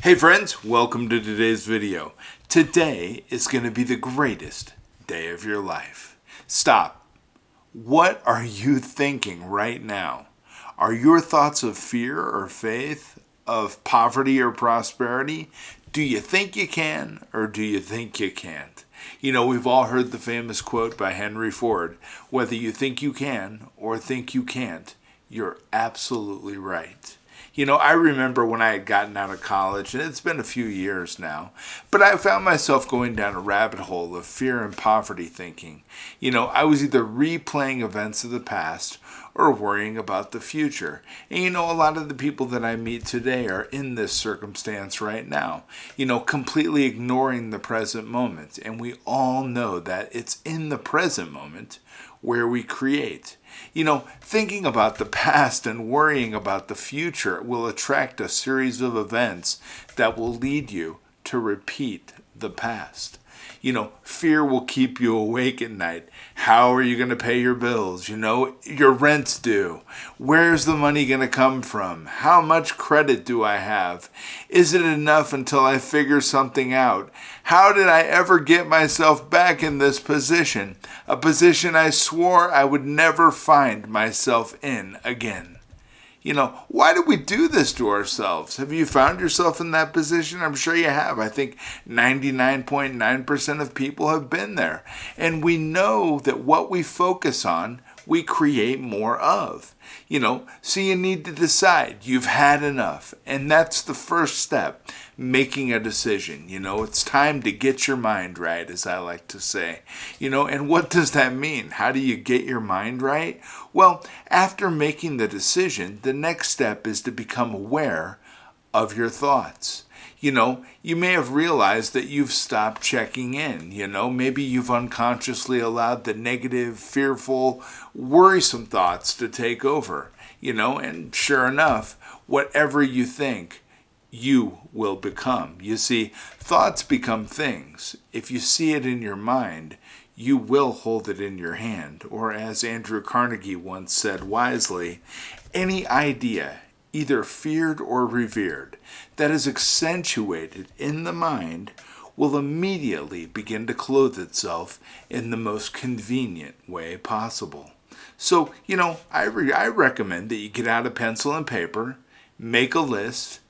Hey friends, welcome to today's video. Today is going to be the greatest day of your life. Stop. What are you thinking right now? Are your thoughts of fear or faith, of poverty or prosperity? Do you think you can or do you think you can't? You know, we've all heard the famous quote by Henry Ford, whether you think you can or think you can't, you're absolutely right. You know, I remember when I had gotten out of college, and it's been a few years now, but I found myself going down a rabbit hole of fear and poverty thinking. You know, I was either replaying events of the past or worrying about the future. And you know, a lot of the people that I meet today are in this circumstance right now, you know, completely ignoring the present moment. And we all know that it's in the present moment where we create. You know, thinking about the past and worrying about the future will attract a series of events that will lead you to repeat the past. You know, fear will keep you awake at night. How are you going to pay your bills? You know, your rent's due. Where's the money going to come from? How much credit do I have? Is it enough until I figure something out? How did I ever get myself back in this position? A position I swore I would never find myself in again. You know, why do we do this to ourselves? Have you found yourself in that position? I'm sure you have. I think 99.9% of people have been there. And we know that what we focus on, we create more of. You know, so you need to decide you've had enough. And that's the first step, making a decision. You know, it's time to get your mind right, as I like to say. You know, and what does that mean? How do you get your mind right? Well, after making the decision, the next step is to become aware of your thoughts. You know, you may have realized that you've stopped checking in. You know, maybe you've unconsciously allowed the negative, fearful, worrisome thoughts to take over. You know, and sure enough, whatever you think, you will become. You see, thoughts become things. If you see it in your mind, you will hold it in your hand. Or as Andrew Carnegie once said wisely, any idea, either feared or revered, that is accentuated in the mind will immediately begin to clothe itself in the most convenient way possible. So, you know, I recommend that you get out a pencil and paper, make a list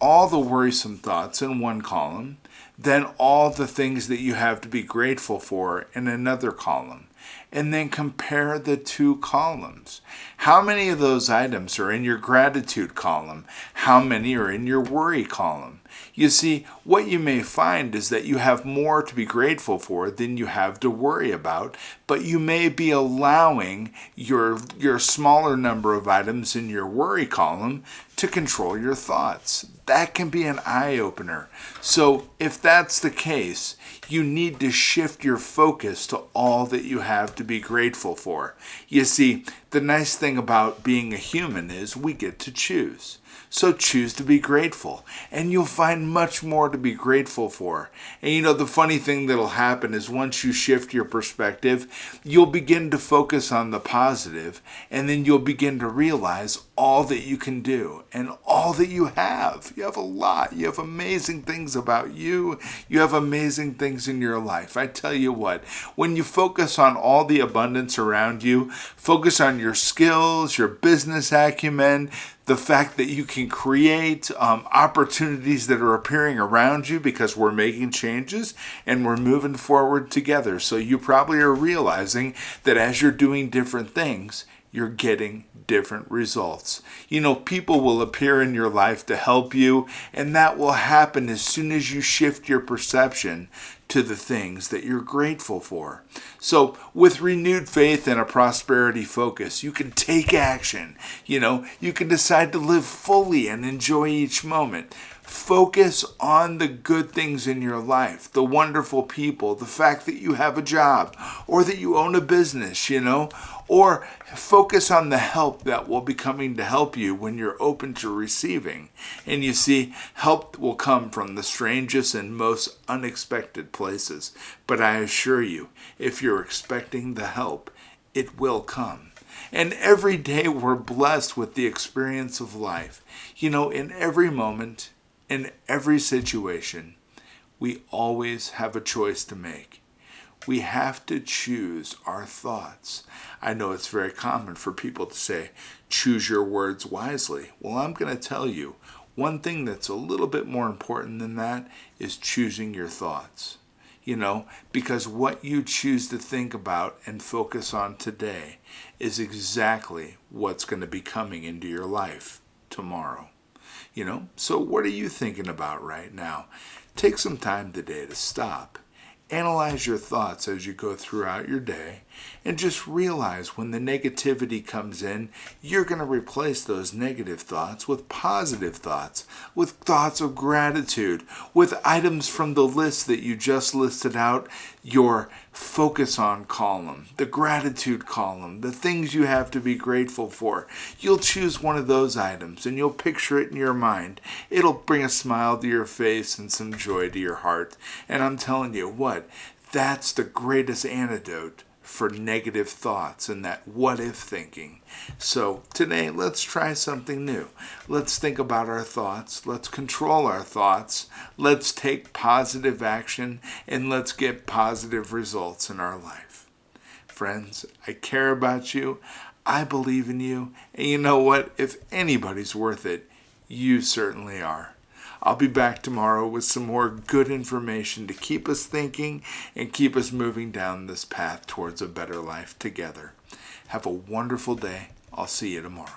all the worrisome thoughts in one column, then all the things that you have to be grateful for in another column, and then compare the two columns. How many of those items are in your gratitude column? How many are in your worry column? You see, what you may find is that you have more to be grateful for than you have to worry about, but you may be allowing your smaller number of items in your worry column to control your thoughts. That can be an eye-opener. So if that's the case, you need to shift your focus to all that you have to be grateful for. You see, the nice thing about being a human is we get to choose. So choose to be grateful, and you'll find much more to be grateful for. And you know, the funny thing that'll happen is once you shift your perspective, you'll begin to focus on the positive, and then you'll begin to realize all that you can do and all that you have. You have a lot. You have amazing things about you. You have amazing things in your life. I tell you what, when you focus on all the abundance around you, focus on your skills, your business acumen, the fact that you can create opportunities that are appearing around you because we're making changes and we're moving forward together. So you probably are realizing that as you're doing different things, you're getting different results. You know, people will appear in your life to help you, and that will happen as soon as you shift your perception to the things that you're grateful for. So with renewed faith and a prosperity focus, you can take action. You know, you can decide to live fully and enjoy each moment. Focus on the good things in your life, the wonderful people, the fact that you have a job or that you own a business, you know, or focus on the help that will be coming to help you when you're open to receiving. And you see, help will come from the strangest and most unexpected places. But I assure you, if you're expecting the help, it will come. And every day we're blessed with the experience of life. You know, in every moment, In every situation, we always have a choice to make. We have to choose our thoughts. I know it's very common for people to say, choose your words wisely. Well, I'm going to tell you, one thing that's a little bit more important than that is choosing your thoughts. Because what you choose to think about and focus on today is exactly what's going to be coming into your life tomorrow. So what are you thinking about right now? Take some time today to stop. Analyze your thoughts as you go throughout your day, and just realize when the negativity comes in, you're going to replace those negative thoughts with positive thoughts, with thoughts of gratitude, with items from the list that you just listed out, your focus on column, the gratitude column, the things you have to be grateful for. You'll choose one of those items and you'll picture it in your mind. It'll bring a smile to your face and some joy to your heart. And I'm telling you what, that's the greatest antidote for negative thoughts and that what-if thinking. So today, let's try something new. Let's think about our thoughts. Let's control our thoughts. Let's take positive action, and let's get positive results in our life. Friends, I care about you. I believe in you. And you know what? If anybody's worth it, you certainly are. I'll be back tomorrow with some more good information to keep us thinking and keep us moving down this path towards a better life together. Have a wonderful day. I'll see you tomorrow.